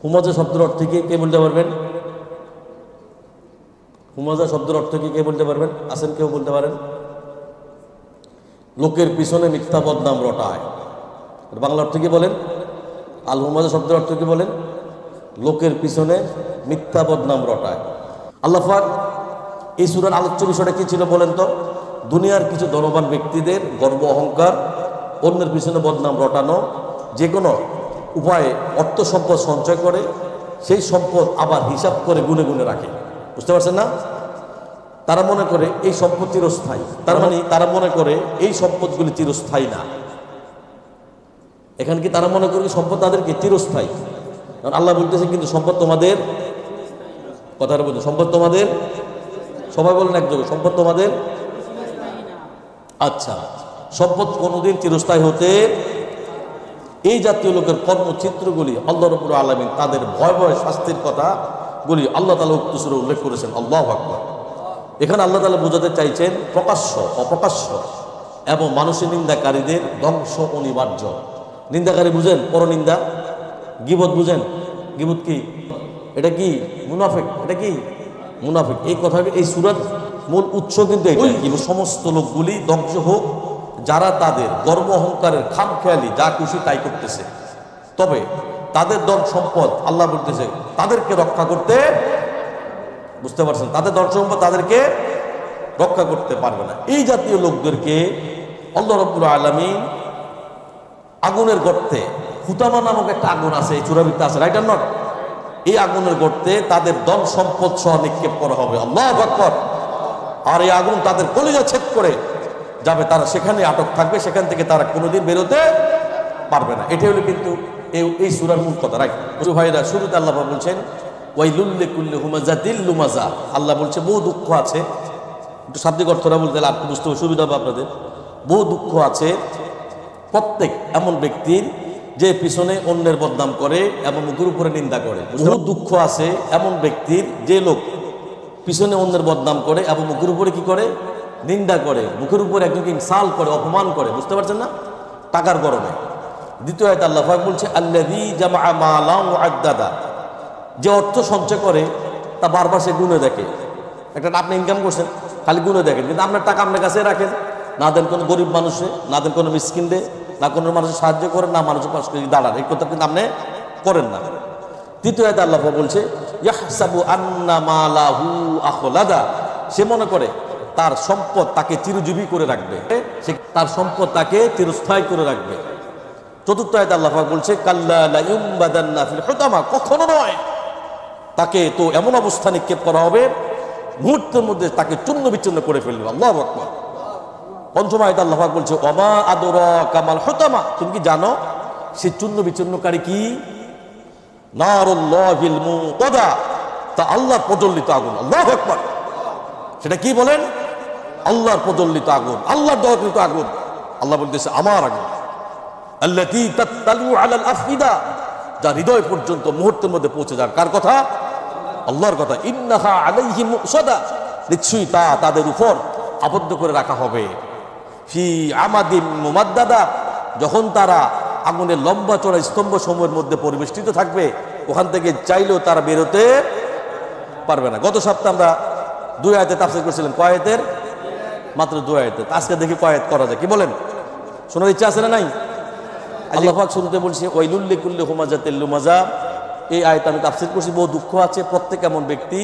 হুমাজা শব্দের অর্থ কি কে বলতে পারবেন? হুমাজা শব্দের অর্থ কি কে বলতে পারবেন? আছেন কেউ বলতে পারেন? লোকের পিছনে মিথ্যা বদনাম রটায়। বাংলা অর্থ কি বলেন? আল হুমাজা শব্দের অর্থ কি বলেন? লোকের পিছনে মিথ্যা বদনাম রটায়। আল্লাহ পাক এই সূরার আলোচ্য বিষয়টা কি ছিল বলেন তো? দুনিয়ার কিছু ধনবান ব্যক্তিদের গর্ব অহংকার, অন্যের পিছনে বদনাম রটানো, যে কোনো উপায়ে অর্থ সম্পদ সঞ্চয় করে সেই সম্পদ আবার হিসাব করে গুনে গুনে রাখে। বুঝতে পারছেন না? তারা মনে করে এই সম্পদ চিরস্থায়ী। তার মানে তারা মনে করে এই সম্পদগুলি চিরস্থায়ী না। এখানে কি তারা মনে করে সম্পদ তাদেরকে চিরস্থায়ী? কারণ আল্লাহ বলতেছে কিন্তু সম্পদ তোমাদের, কথাটা বলতে সম্পদ তোমাদের, সবাই বলেন একযোগে, সম্পদ তোমাদের। আচ্ছা, সম্পদ কোনোদিন চিরস্থায়ী হতে, এই জাতীয় লোকের কর্মচিত্রগুলি আল্লাহ রাব্বুল আলামিন তাদের ভয় ভয় শাস্তির কথাগুলি আল্লাহ তাআলা উক্ত সূরায় উল্লেখ করেছেন। আল্লাহু আকবার। এখানে আল্লাহ তাআলা বোঝাতে চাইছেন প্রকাশ্য অপ্রকাশ্য এবং মানুষের নিন্দাকারীদের ধ্বংস অনিবার্য। নিন্দাকারী বুঝেন? পরনিন্দা। গীবত বুঝেন? গীবত কি? এটা কি? মুনাফিক। এটা কি? মুনাফিক। এই কথা, এই সূরার মূল উৎস কিন্তু এটাই। সমস্ত লোকগুলি ধ্বংস হোক যারা তাদের গর্ব অহংকারের খামখেয়ালি যা খুশি তাই করতেছে। তবে তাদের ধন সম্পদ আল্লাহ বলতেছে তাদেরকে রক্ষা করতে, বুঝতে পারছেন, তাদের ধন সম্পদ তাদেরকে রক্ষা করতে পারবে না। এই জাতীয় লোকদেরকে আল্লাহ রাব্বুল আলামিন আগুনের গর্তে, হুতামা নামক একটা আগুন আছে, এই চূড়াবিদ্যা আছে, রাইট আর নট? এই আগুনের গর্তে তাদের ধন সম্পদ সহ নিক্ষেপ করা হবে। আল্লাহু আকবার। আর এই আগুন তাদের কলিজা ছেদ করে যাবে, তারা সেখানে আটক থাকবে, সেখান থেকে তারা কোনোদিন বেরোতে পারবে না। এটাই হলো কিন্তু এই সূরার মূল কথা, রাইট? ভাইরা, শুরুতে আল্লাহ বলছেন ওয়াইলুল লিকুল্লি হুমাযাতিল লুমাযা। আল্লাহ বলছে বহু দুঃখ আছে, একটু শাব্দিক অর্থটা বলতে গেলে আপনি বুঝতে সুবিধা হবে আপনাদের। বহু দুঃখ আছে প্রত্যেক এমন ব্যক্তির যে পিছনে অন্যের বদনাম করে এবং মুখের উপরে নিন্দা করে। বহু দুঃখ আছে এমন ব্যক্তির যে লোক পিছনে অন্যের বদনাম করে এবং মুখের উপরে কি করে? নিন্দা করে, মুখের উপরে একজনকে ইনসাল করে, অপমান করে। বুঝতে পারছেন না? টাকার গরমে। দ্বিতীয় আয়াতে আল্লাহ পাক বলছে আল্লাযী জামআ মালান ওয়া আদ্দাদা। যে অর্থ সঞ্চয় করে তা বারবার সে গুণে দেখে। একটা আপনি ইনকাম করছেন, খালি গুণে দেখেন, কিন্তু আপনার টাকা আপনার কাছে রাখেন, না দেন কোনো গরিব মানুষে, না দেন কোনো মিসকিনরে, না কোনো মানুষের সাহায্য করেন, না মানুষের পাশে দাঁড়ান, এই কথা কিন্তু আপনি করেন না। তৃতীয় আয়াতে আল্লাহ বলছে ইয়াহসাবু আন্না মালাহু আখলাদা। সে মনে করে তার সম্পদ তাকে চিরজীবী করে রাখবে, সে তার সম্পদ তাকে চিরস্থায়ী করে রাখবে। চতুর্থ আয়াতে আল্লাহ বলছে কাল্লা লা ইউমবাদান্না ফিল হুতামা। কখনো নয়, তাকে তো এমন অবস্থা নিক্ষেপ করা হবে মুহূর্তের মধ্যে তাকে চূর্ণ বিচ্ছিন্ন করে ফেলবে। আল্লাহু আকবার। পঞ্চম আয়াতে আল্লাহ বলছে ওমা আদরাকা মাল হুতামা। তুমি কি জানো সে চূর্ণ বিচ্ছিন্নকারী কি? নারুল্লাহিল মুকাদা। তা আল্লাহর প্রজ্বলিত আগুন। আল্লাহু আকবার। সেটা কি বলেন? আল্লাহর প্রজ্বলিত আগুন, আল্লাহর দয়াকৃত আগুন। আল্লাহ বলতেছে আমার আগুন। আল্লাতী তাত্তালু আলাল আফিদা। যা হৃদয় পর্যন্ত মুহূর্তের মধ্যে পৌঁছে যায়। কার কথা? আল্লাহর কথা। ইন্নাহা আলাইহিম মুসাদা। নিশ্চয়ই তা তাদের উপর আবদ্ধ করে রাখা হবে। ফি আমাদিম মুমাদ্দাদা। যখন তারা আগুনের লম্বা চড়া স্তম্ভ সমূহের মধ্যে পরিবেষ্টিত থাকবে, ওখান থেকে চাইলেও তারা বেরোতে পারবে না। গত সপ্তাহে আমরা 2 আয়াতে তাফসীর করেছিলাম। কয় আয়াতের? মাত্র 2 আয়াতে। আজকে দেখি কয় আয়াত করা যায়, কি বলেন? শোনার ইচ্ছা আছে না নাই? আল্লাহ পাক শুনতে বলছে ওয়াইলুল লিকুল্লি হুমাযাতিল লুমাযা। এই আয়াত আমি তাফসীর করছি। বহু দুঃখ আছে প্রত্যেক এমন ব্যক্তি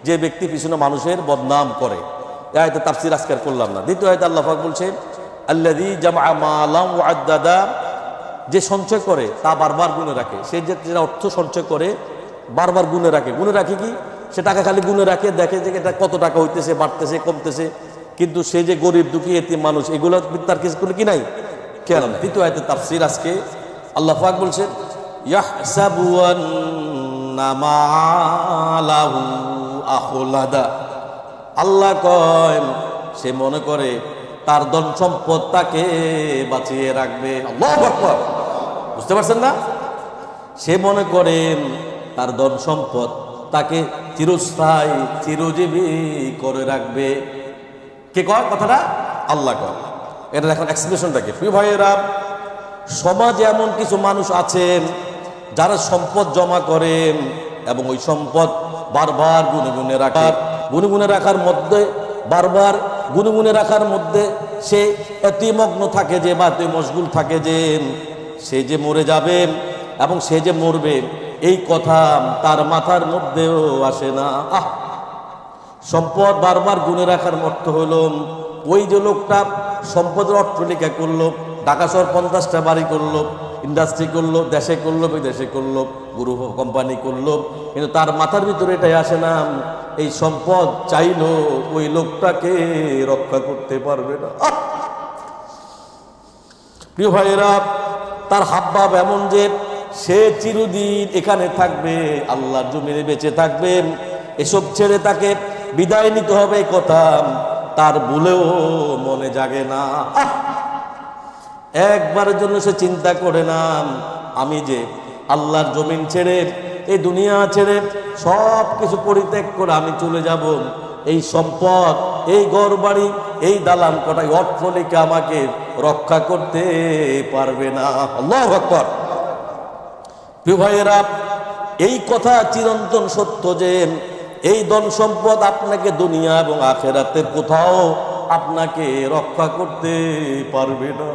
যে ব্যক্তি পিছনে মানুষের বদনাম করে। এই আয়াতে তাফসীর আজকে করলাম না। দ্বিতীয় আয়াতে আল্লাহ পাক বলছে আল্লাযী জামআ মালান ওয়া আদ্দাদা। যে সঞ্চয় করে তা বারবার গুণে রাখে। সে যে অর্থ সঞ্চয় করে বারবার গুণে রাখে। গুণে রাখে কি? সে টাকা খালি গুণে রাখে, দেখে যে এটা কত টাকা হইতেছে, বাড়তেছে, কমতেছে, কিন্তু সে যে গরিব দুঃখী এতিম মানুষ, এগুলো তার কিছু কি নাই, খেয়াল নাই। দ্বিতীয় আয়াতে তাফসীর আজকে আল্লাহ পাক বলছেন ইয়াহসাবু আন্না মালাহু আখলাদা। আল্লাহ কয় সে মনে করে তার ধন সম্পদ তাকে বাঁচিয়ে রাখবে। আল্লাহু আকবার। বুঝতে পারছেন না? সে মনে করেন তার ধন সম্পদ তাকে চিরস্থায়ী চিরজীবী করে রাখবে। কে কয় কথাটা? আল্লাহ কয়। এটা এখন এক্সপ্রেশনটাকে প্রিয় ভাইয়েরা, সমাজে এমন কিছু মানুষ আছেন যারা সম্পদ জমা করেন এবং ওই সম্পদ বারবার গুনগুনে রাখার মধ্যে বারবার গুনগুনে রাখার মধ্যে সে এতই মগ্ন থাকে যে বা এতই মশগুল থাকে যে সে যে মরে যাবে এবং সে যে মরবে এই কথা তার মাথার মধ্যেও আসে না। সম্পদ বারবার গুনে রাখার অর্থ হলো ওই যে লোকটা সম্পদের অট্টালিকা করলো, ঢাকা শহর 50টা বাড়ি করলো, ইন্ডাস্ট্রি করলো, দেশে করলো বিদেশে করলো, গ্রুপ অফ কোম্পানি করলো, কিন্তু তার মাথার ভিতরে এটাই আসে না এই সম্পদ চাইলো ওই লোকটাকে রক্ষা করতে পারবে না। প্রিয় ভাইয়েরা, তার হাবভাব এমন যে সে চিরদিন এখানে থাকবে, আল্লাহর জমিনে বেঁচে থাকবে, এসব ছেড়ে তাকে বিদায় নিতে হবে এই কথা তার ভুলেও মনে জাগে না। একবারের জন্য সে চিন্তা করে না আমি যে আল্লাহর জমিন ছেড়ে এই দুনিয়া ছেড়ে সব কিছু পরিত্যাগ করে আমি চলে যাব, এই সম্পদ, এই ঘর বাড়ি, এই দালান কোঠা, অট্টালিকা আমাকে রক্ষা করতে পারবে না। আল্লাহু আকবার। প্রিয় ভাইয়েরা, এই কথা চিরন্তন সত্য যে এই ধন সম্পদ আপনাকে দুনিয়া এবং আখেরাতে কোথাও আপনাকে রক্ষা করতে পারবে না।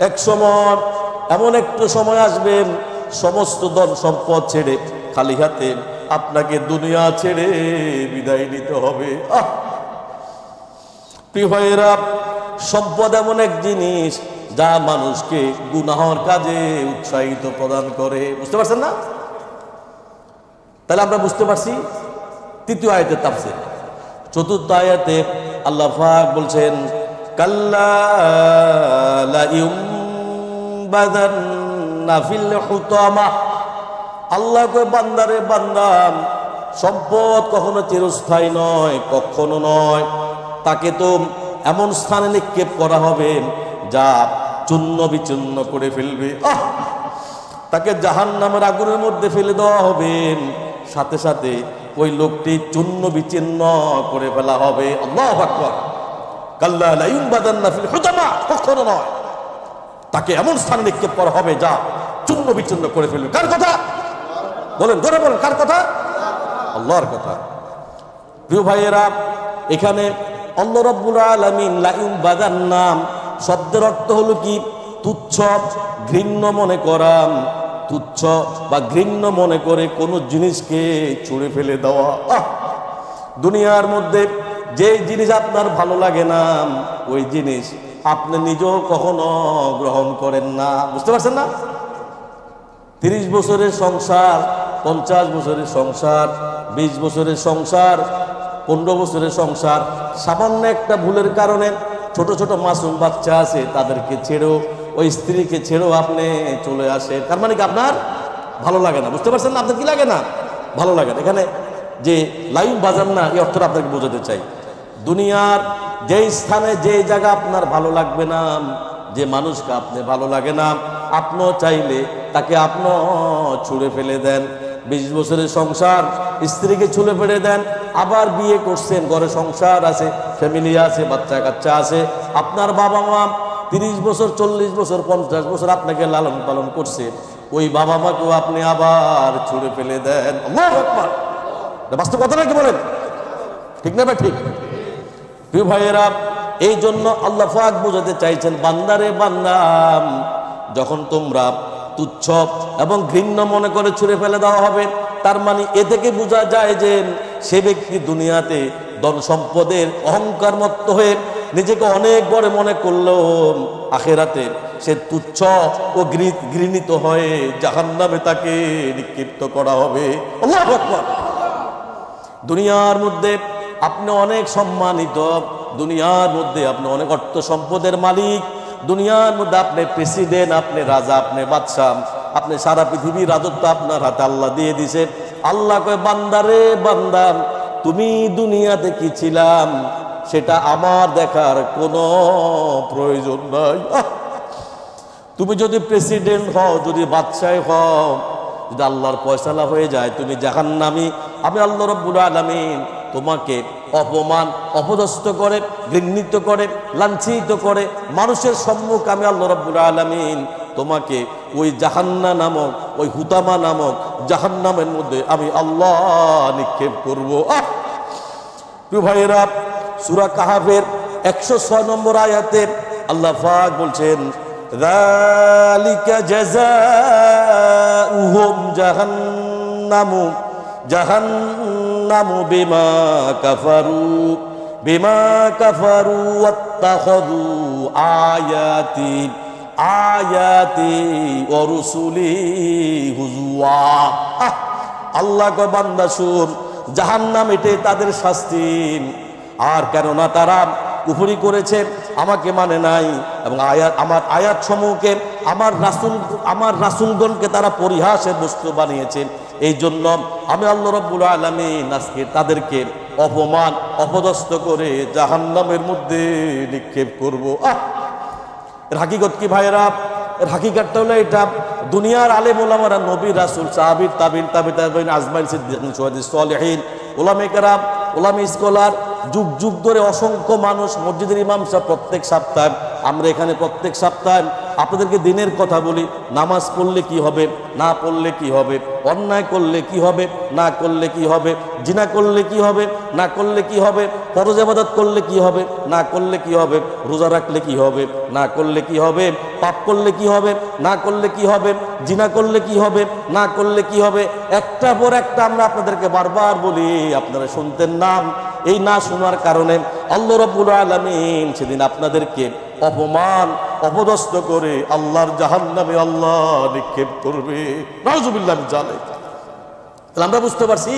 এক সময় এমন একটু সময় আসবে সমস্ত ধন সম্পদ ছেড়ে খালি হাতে আপনাকে দুনিয়া ছেড়ে বিদায় নিতে হবে। প্রিয় ভাইয়েরা, সম্পদ এমন এক জিনিস যা মানুষকে গুনাহের কাজে উৎসাহিত প্রদান করে। বুঝতে পারছেন না? তাহলে আমরা বুঝতে পারছি তৃতীয় আয়াতের তাফসীর। চতুর্থ আয়াতে আল্লাহ পাক বলছেন কাল্লা লা ইউমবাদান্না ফিল হুতামা। আল্লাহ কয় বান্দারে বান্দা, সম্পদ কখনো চিরস্থায়ী নয়, কখনো নয়। তাকে তো এমন স্থানে নিক্ষেপ করা হবে যা চূর্ণ বিচূর্ণ করে ফেলবে। তাকে জাহান্নামের আগুনের মধ্যে ফেলে দেওয়া হবে, সাথে সাথে ওই লোকটি চূর্ণ বিচূর্ণ করে ফেলা হবে। আল্লাহু আকবার। কাল্লা লা ইউমবাদান্না ফিল হুতামা, কখনো নয়, তাকে এমন স্থানে নিক্ষেপ করা হবে যা চূর্ণ বিচূর্ণ করে ফেলবে। কার কথা বলেন? ধরে বলেন, কার কথা? আল্লাহর কথা। প্রিয় ভাইয়েরা, এখানে আল্লাহ রাব্বুল আলামিন লা ইউমবাদান্না শব্দের অর্থ হলো কি? তুচ্ছ, ঘৃণ্য মনে করা, তুচ্ছ বা ঘৃণ্য মনে করে কোনো জিনিসকে ছুঁড়ে ফেলে দেওয়া। দুনিয়ার মধ্যে যে জিনিস আপনার ভালো লাগে না ওই জিনিস আপনি নিজেও কখনো গ্রহণ করেন না। বুঝতে পারছেন না? 30 বছরের সংসার, 50 বছরের সংসার, 20 বছরের সংসার, 15 বছরের সংসার, সামান্য একটা ভুলের কারণে ছোট ছোট মাসুম বাচ্চা আছে তাদেরকে ছেড়েও, ওই স্ত্রীকে ছেড়েও আপনি চলে আসেন। তার মানে কি আপনার ভালো লাগে না? বুঝতে পারছেন না? আপনার কি লাগে না? ভালো লাগে না। এখানে যে লাইন বাজান না, এই অর্থটা আপনাকে বোঝাতে চাই। দুনিয়ার যেই স্থানে যে জায়গা আপনার ভালো লাগবে না, যে মানুষকে আপনি ভালো লাগে না, আপনিও চাইলে তাকে আপনিও ছুঁড়ে ফেলে দেন। 20 বছরের সংসার, স্ত্রীকে ছুঁড়ে ফেলে দেন। আবার বিয়ে করছেন, ঘরে সংসার আছে, ফ্যামিলি আছে, বাচ্চা কাচ্চা আছে। আপনার বাবা মা 30 বছর, 40 বছর, 50 বছর আপনাকে লালন পালন করছে, ওই বাবা মাকেও আপনি আবার ছুঁড়ে ফেলে দেন। আল্লাহু আকবার। বাস্তব কথা নাকি বলেন? ঠিক না ভাই? ঠিক। প্রিয় ভাইয়েরা, এই জন্য আল্লাহ পাক বোঝাতে চাইছেন, বান্দারে বান্দা, যখন তোমরা তুচ্ছ এবং ঘৃণ্য মনে করে ছুঁড়ে ফেলে দেওয়া হবে, তার মানে এ থেকে বোঝা যায় যে সে ব্যক্তি দুনিয়াতে ধন সম্পদের অহংকার মত্ত হয়ে নিজেকে অনেক বড় মনে করলেও আখেরাতে সে তুচ্ছ ও ঘৃণিত হয়ে জাহান্নামে তাকে নিক্ষিপ্ত করা হবে। আল্লাহু আকবার। দুনিয়ার মধ্যে আপনি অনেক সম্মানিত, দুনিয়ার মধ্যে আপনি অনেক অর্থ সম্পদের মালিক, দুনিয়ার মধ্যে আপনি প্রেসিডেন্ট, আপনি রাজা, আপনি বাদশাহ, আপনি সারা পৃথিবীর রাজত্ব আপনার হাতে আল্লাহ দিয়ে দিছে। আল্লাহ কয় বান্দারে বান্দা, তুমি দুনিয়াতে কি ছিলাম সেটা আমার দেখার কোনো প্রয়োজন নাই। তুমি যদি প্রেসিডেন্ট হও, যদি বাদশাহ হও, যদি আল্লাহর ফয়সালা হয়ে যায় তুমি জাহান্নামী, আমি আল্লাহ রাব্বুল আলামিন তোমাকে অপমান, অপদস্থ করে, ঘৃণিত করে, লাঞ্ছিত করে মানুষের সম্মুখ আমি আল্লাহ রাব্বুল আলামিন তোমাকে ওই জাহান্না নামক ওই হুতামা নামক জাহান্নামের মধ্যে আমি আল্লাহ নিক্ষেপ করব। প্রিয় ভাইয়েরা, সূরা কাহাফের 106 নম্বর আয়াতে আল্লাহ পাক বলছেন, যালিকা জাযাউহুম জাহান্নামু বিমা কাফারু ওয়াত্তাখাযু আয়াতি ওয়া রুসুলি হুজুয়া। আল্লাহ কয়, বান্দা শুন, জাহান্নাম এটাই তাদের শাস্তি। আর কেননা তারা কুফরি করেছে, আমাকে মানে নাই, এবং আমার আয়াত সমূহকে আমার রাসূলগণকে তারা পরিহাসের বস্তু বানিয়েছে। এই জন্য আমি আল্লাহ রাব্বুল আলামিন আজকে তাদেরকে অপমান অপদস্থ করে জাহান্নামের মধ্যে নিক্ষেপ করব। এর হাকিকত কি ভাইয়েরা? এর হাকিকতটা হলো এটা, দুনিয়ার আলেম ওলামারা, নবী রাসূল, সাহাবী, তাবিঈন, আজমাইন, সিদ্দিকিন, শুহাদা, সালেহিন, ওলামায়ে কেরাম, ওলামা স্কলার, যুগ যুগ ধরে অসংখ্য মানুষ, মসজিদের ইমাম সাহেব, প্রত্যেক সপ্তাহে আমরা এখানে প্রত্যেক সপ্তাহে আপনাদেরকে দিনের কথা বলি। নামাজ পড়লে কি হবে, না পড়লে কি হবে, অন্যায় করলে কি হবে, না করলে কি হবে, জিনা করলে কি হবে, না করলে কি হবে, ফরজ ইবাদত করলে কি হবে, না করলে কি হবে, রোজা রাখলে কি হবে, না করলে কি হবে, পাপ করলে কি হবে, না করলে কি হবে, জিনা করলে কি হবে, না করলে কি হবে, একটা পর একটা আমরা আপনাদেরকে বারবার বলি, আপনারা শুনতেন না। এই না শোনার কারণে আল্লাহ রাব্বুল আলামিন সেদিন আপনাদেরকে অপমান অপদস্থ করে আল্লাহর জাহান্নামে আল্লাহ নিক্ষেপ করবে। নাউজুবিল্লাহ মিন যালিক। তাহলে আমরা বুঝতে পারছি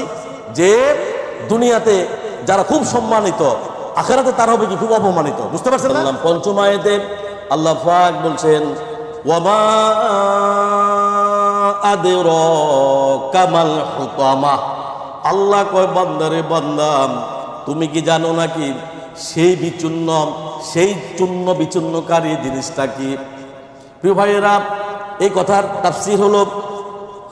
যে দুনিয়াতে যারা খুব সম্মানিত, আখিরাতে তারা হবে কি খুব অপমানিত। বুঝতে পারছেন না? পঞ্চম আয়াতে আল্লাহ পাক বলছেন, ওয়ামা আদরাকা মাল হুতামা। আল্লাহ কয়, বান্দারে বান্দা, তুমি কি জানো নাকি সেই চূর্ণ বিচূর্ণকারী জিনিসটা কি? প্রিয় ভাইয়েরা, এই কথার তাফসীর হলো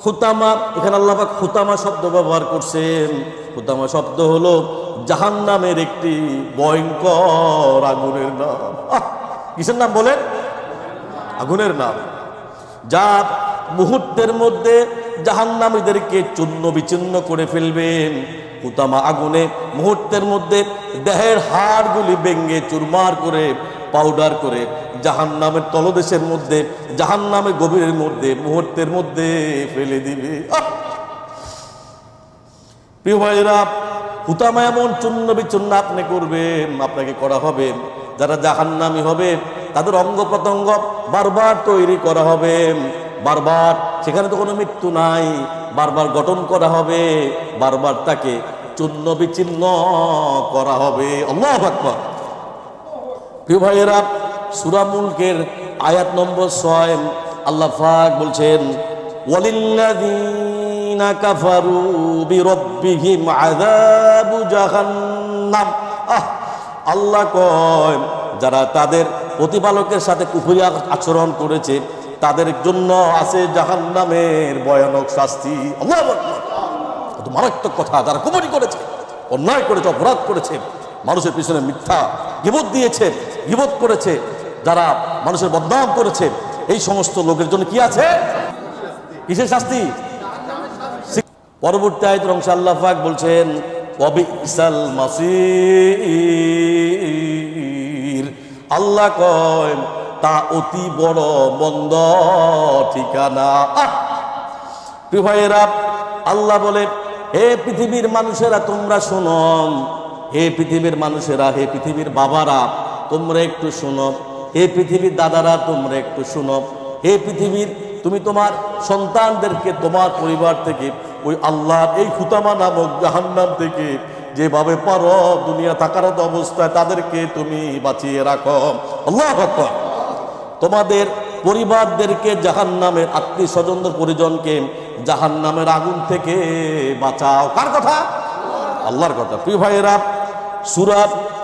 হুতামা। এখানে আল্লাহ পাক হুতামা শব্দ ব্যবহার করছেন। হুতামা শব্দ হলো জাহান্নামের একটি ভয়ঙ্কর আগুনের নাম। কিসের নাম বলেন? আগুনের নাম, যা মুহূর্তের মধ্যে জাহান্নামীদেরকে চূর্ণ বিচূর্ণ করে ফেলবেন। হুতামা আগুনে মুহূর্তের মধ্যে দেহের হাড়গুলি ভেঙে চুরমার করে পাউডার করে জাহান্নামের তলদেশের মধ্যে, জাহান্নামের গভীরের মধ্যে মুহূর্তের মধ্যে ফেলে দিবে। প্রিয় ভাইরা, হুতামা এমন চূর্ণ বিচূর্ণ আপনি করবেন, আপনাকে করা হবে। যারা জাহান্নামী হবে তাদের অঙ্গ প্রত্যঙ্গ বারবার তৈরি করা হবে, বারবার, সেখানে তো কোনো মৃত্যু নাই, বারবার গঠন করা হবে, বারবার তাকে চূর্ণ বিচূর্ণ করা হবে। আল্লাহু আকবার। প্রিয় ভাইয়েরা, সূরা মুলকের আয়াত নম্বর 6 আল্লাহ পাক বলছেন, ওয়ালিল্লাযীনা কাফারু বিরাব্বিহিম আযাবু জাহান্নাম। আল্লাহ কয়, যারা তাদের প্রতিপালকের সাথে কুফরি আচরণ করেছে তাদের জন্য আছে জাহান্নামের ভয়ানক শাস্তি। আল্লাহু আকবার। এত মারাত্মক কথা। যারা কুফরি করেছে, অন্যায় করেছে, অপরাধ করেছে, মানুষের পিছনে মিথ্যা গীবত দিয়েছে, গীবত করেছে, যারা মানুষের বদনাম করেছে, এই সমস্ত লোকের জন্য কি আছে? কিসের শাস্তি? পরবর্তী আয়াতের অংশে আল্লাহ পাক বলছেন, ওয়াবিসাল মাসির। আল্লাহ কয়, তা অতি বড় মন্দ ঠিকানা। প্রিয় ভাইয়েরা, আল্লাহ বলে, হে পৃথিবীর মানুষেরা তোমরা শোনো, হে পৃথিবীর মানুষেরা, হে পৃথিবীর বাবারা তোমরা একটু শোনো, হে পৃথিবীর দাদারা তোমরা একটু শোনো, হে পৃথিবীর তুমি তোমার সন্তানদেরকে তোমার পরিবার থেকে ওই আল্লাহর এই হুতামা নামক জাহান্নাম থেকে যেভাবে পারো দুনিয়া থাকার অবস্থায় তাদেরকে তুমি বাঁচিয়ে রাখো। আল্লাহু আকবার। তোমাদের পরিবারদেরকে জাহান্নামের, আত্মীয় স্বজনদের পরিজনকে জাহান্নামের আগুন থেকে বাঁচাও। কার কথা? আল্লাহর কথা। প্রিয় ভাইয়েরা, সূরা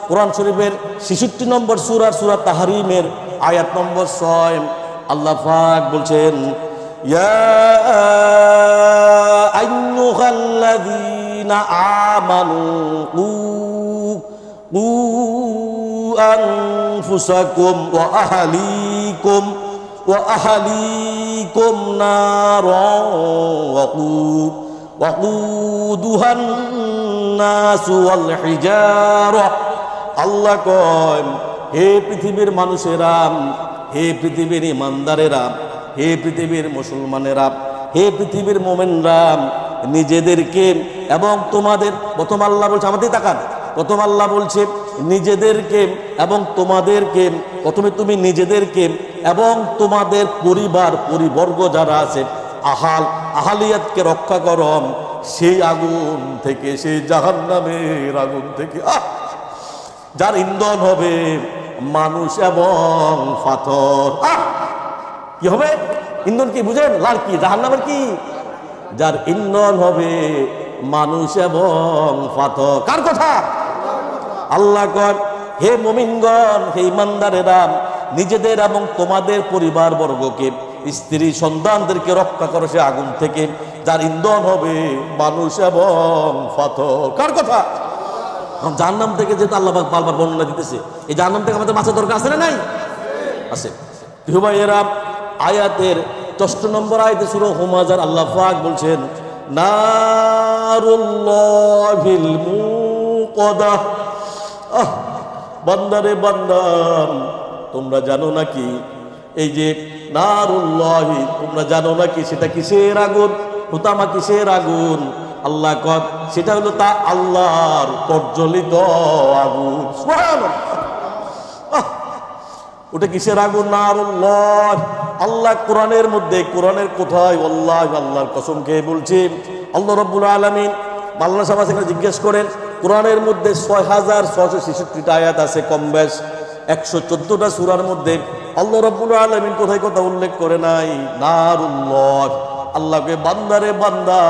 কোরআন শরীফের 66 নম্বর সূরা তাহরিমের আয়াত নম্বর 6 আল্লাহ পাক বলছেন, ইয়া আইয়ুহাল্লাযীনা আমানু কু আনফুসাকুম ওয়া আহলিকুম ওয়া আহলিকুম নারান ওয়াকুদুহান নাসু ওয়াল হিজারা। আল্লাহ কয়, হে পৃথিবীর মানুষেরা, হে পৃথিবীর ইমানদারেরা, হে পৃথিবীর মুসলমানেরা, হে পৃথিবীর মোমেনরা, নিজেদেরকে এবং তোমাদের, প্রথম আল্লাহ বলছে, আমাদের তাকান, প্রথম আল্লাহ বলছে নিজেদেরকে এবং তোমাদেরকে, প্রথমে তুমি নিজেদেরকে এবং তোমাদের পরিবার পরিবর্গ যারা আছে আহালিয়াতকে রক্ষা করো সেই আগুন থেকে, সেই জাহান্নামের আগুন থেকে, যার ইন্ধন হবে মানুষ এবং পাথর। কি হবে ইন্ধন? কি বুঝেন? লাল কি? জাহান্নামের কি? যার ইন্ধন হবে মানুষ এবং পাথর। কার কথা? আল্লাহ কয়, হে মুমিনগণ, হে ইমানদারেরা, নিজেদের এবং তোমাদের পরিবার বর্গকে, স্ত্রী সন্তানদেরকে রক্ষা করো সে আগুন থেকে, যার ইন্ধন হবে মানুষ এবং পাথর। কার কথা? জাহান্নাম থেকে যেহেতু আল্লাহ পাক বারবার বর্ণনা দিতেছে, এই জাহান্নাম থেকে আমাদের বাঁচার দরকার আছে না নাই? আছে। ভাইয়েরা, আয়াতের ৬ নম্বর আয়াতে সূরা হুমাযার আল্লাহ পাক বলছেন, নারুল্লাহিল মুকাদা। বান্দারে বান্দা, তোমরা জানো নাকি এই যে নারুল্লাহি, তোমরা জানো নাকি সেটা কিসের আগুন? হুতামা কিসের আগুন? আল্লাহ কয়, সেটা হলো তা আল্লাহর প্রজ্বলিত আগুন। সুবহানাল্লাহ। ওটা কিসের আগুন? নারুল্লাহ। আল্লাহ কোরআনের মধ্যে, কোরআনের কোথায় আল্লাহ, আল্লাহর কসম খেয়ে বলছি, আল্লাহ রাব্বুল আলামিন, আল্লাহ সাহেব এখানে জিজ্ঞেস করেন, কোরআনের মধ্যে ৬,৬৬৬টা আয়াত আছে, কম বেশ ১১৪টা সূরার মধ্যে আল্লাহ রাব্বুল আলামিন কোথায় কথা উল্লেখ করে নাই? নারুল্লাহ। আল্লাহকে বান্দারে বান্দা,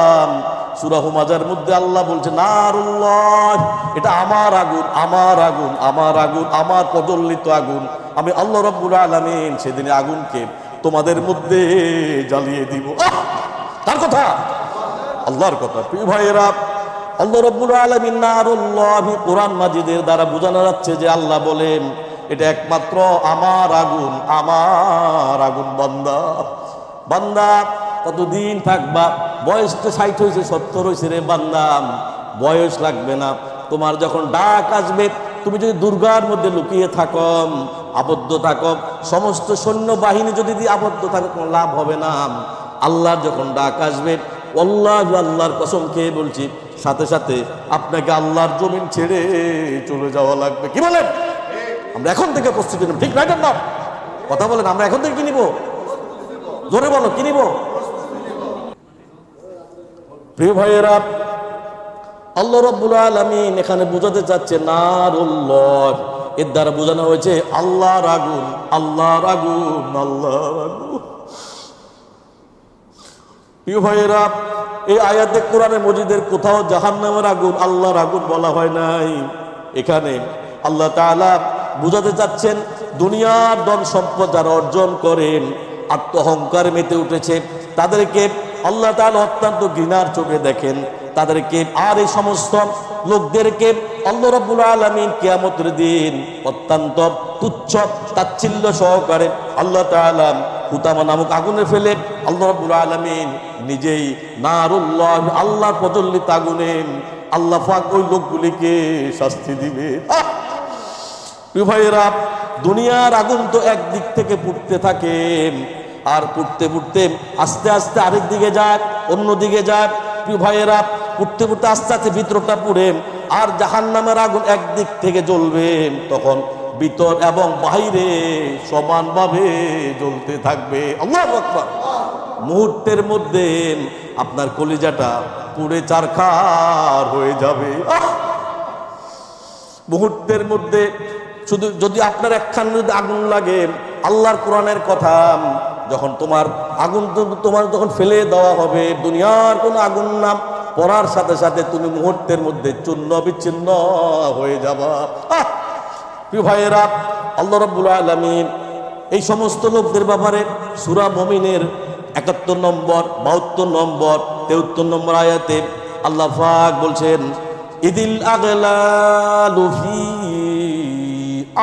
সূরা হুমাযার মধ্যে আল্লাহ বলছে নারুল্লাহ, এটা আমার আগুন, আমার আগুন, আমার আগুন, আমার প্রজ্বলিত আগুন। আমি আল্লাহ রাব্বুল আলামিন সেদিন আগুনকে তোমাদের মধ্যে জ্বালিয়ে দিব। তার কথা, আল্লাহর কথা। প্রিয় ভাইয়েরা, আল্লাহ রাব্বুল আলামিন নারুল্লাহ কোরআন মাজিদের দ্বারা বোঝানো যাচ্ছে যে আল্লাহ বলেন এটা একমাত্র আমার আগুন, আমার আগুন। বান্দা, বান্দা কতদিন থাকবা? বয়স তো ৬০ হয়েছে, ৭০ হয়েছে রে বান্দা, বয়স লাগবে না। তোমার যখন ডাক আসবে, তুমি যদি দুর্গার মধ্যে লুকিয়ে থাকো, আবদ্ধ থাকো, সমস্ত সৈন্য বাহিনী যদি আবদ্ধ থাকো, কোনো লাভ হবে না। আল্লাহর যখন ডাক আসবে, আল্লাহু, আল্লাহর কসম খেয়ে বলছি, সাথে সাথে আপনাকে আল্লাহর জমিন ছেড়ে চলে যাওয়া লাগবে। কি বলেন? আমরা এখন থেকে প্রস্তুতি নেব, ঠিক রাইট না? কথা বলেন, আমরা এখন থেকে কি নিব? জোরে বলো, কি নিব? প্রিয় ভাইয়েরা, আল্লাহ রাব্বুল আলামিন এখানে বোঝাতে চাচ্ছে নারুল্লাহ, এর দ্বারা বোঝানো হয়েছে আল্লাহর আগুন, আল্লাহর আগুন, আল্লাহর আগুন। প্রিয় ভাইয়েরা, এই আয়াতে কোরআনে মজিদের কোথাও জাহান্নামের আগুন, আল্লাহর আগুন বলা হয় নাই। এখানে আল্লাহ তাআলা বুঝাতে চাচ্ছেন দুনিয়ার ধন সম্পদ যারা অর্জন করেন, আত্মহংকার মেতে উঠেছে, তাদেরকে আল্লাহ তাআলা অত্যন্ত ঘৃণার চোখে দেখেন, তাদেরকে আর এই সমস্ত লোকদেরকে আল্লাহ রাব্বুল আলামিন কিয়ামতের দিন অত্যন্ত তুচ্ছ তাচ্ছিল্য সহকারে আল্লাহ তাআলা হুতামা নামক আগুনে ফেলে আল্লাহ রাব্বুল আলামিন নিজেই নারুল্লাহ, আল্লাহ প্রজ্বলিত আগুনে আল্লাহ পাক ওই লোকগুলিকে শাস্তি দিবে। প্রিয় ভাইয়েরা, দুনিয়ার আগুন তো একদিক থেকে পুড়তে থাকে, আর পুড়তে পুড়তে আস্তে আস্তে আরেক দিকে যায়, অন্য দিকে যায়। প্রিয় ভাইয়েরা, পুড়তে পুড়তে আস্তে আস্তে ভিতরটা পুড়ে, আর জাহান্নামের আগুন একদিক থেকে জ্বলবে, তখন ভিতর এবং বাইরে সমানভাবে জ্বলতে থাকবে। আল্লাহু আকবার। মুহূর্তের মধ্যে আপনার কলিজাটা পুড়ে চারখার হয়ে যাবে। মুহূর্তের মধ্যে শুধু যদি আপনার একখান যদি আগুন লাগে, আল্লাহর কোরআনের কথা, যখন তোমার আগুন তোমার যখন ফেলে দেওয়া হবে, দুনিয়ার কোনো আগুন নাম পড়ার সাথে সাথে তুমি মুহূর্তের মধ্যে চূর্ণ বিচ্ছিন্ন হয়ে যাবা। প্রিয় ভাইয়েরা, আল্লাহ রাব্বুল আলামিন এই সমস্ত লোকদের ব্যাপারে সূরা মুমিনের ৭১ নম্বর, ৭২ নম্বর, ৭৩ নম্বর আয়াতে আল্লাহ পাক বলছেন, ইদিল আগলালু ফি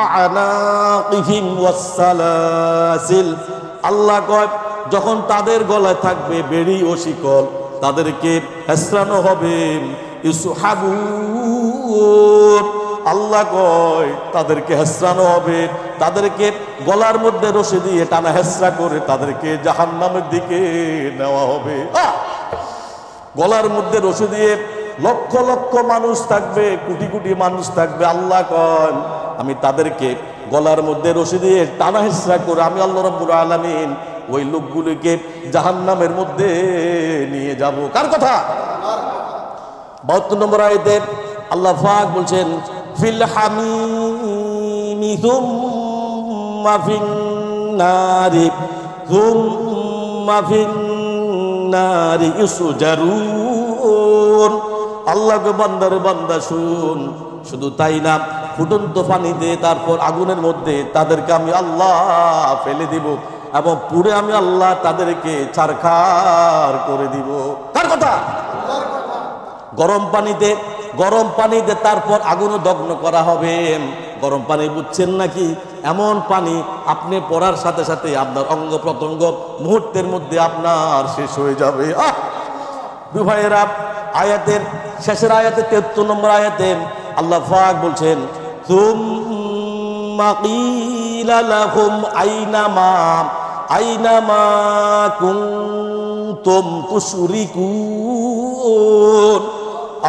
আ'নাকিহিম ওয়াস সালাসিল আল্লাহ কয় যখন তাদের গলায় থাকবে বেড়ি ও শিকল, তাদেরকে হেসরানো হবে। ইসহাবুন, আল্লাহ কয় তাদেরকে হেসরানো হবে, তাদেরকে গলার মধ্যে রশি দিয়ে টানা হেসরা করে তাদেরকে জাহান্নামের দিকে নেওয়া হবে। গলার মধ্যে রশি দিয়ে লক্ষ লক্ষ মানুষ থাকবে, কোটি কোটি মানুষ থাকবে। আল্লাহ কয় আমি তাদেরকে গলার মধ্যে রশি দিয়ে টানা হেসরা করে আমি আল্লাহ রাব্বুল আলামিন ওই লোকগুলিকে জাহান্নামের মধ্যে নিয়ে যাব। কার কথা? 72 নম্বর আয়াতে আল্লাহ পাক বলছেন ফিল হামিমি থুম্মা ফিন নারি থুম্মা ফিন নারি ইউসজারুন। আল্লাহকে বান্দার বান্দা শুন, শুধু তাই না ফুটন্ত পানি দিয়ে তারপর আগুনের মধ্যে তাদেরকে আমি আল্লাহ ফেলে দিব এবং পুরে আমি আল্লাহ তাদেরকে ছারখার করে দিব। কার কথা? গরম পানিতে তারপর আগুনে দগ্ন করা হবে। গরম পানি বুঝছেন নাকি? এমন পানি আপনি পড়ার সাথে সাথে আপনার অঙ্গ প্রত্যঙ্গ মুহূর্তের মধ্যে আপনার শেষ হয়ে যাবে। ভাইয়েরা, আয়াতের শেষের আয়াতে 73 নম্বর আয়াতে আল্লাহ পাক বলছেন সুম্মা কিলা লাহুম আইনামা কুনতুম তুশরিকুন।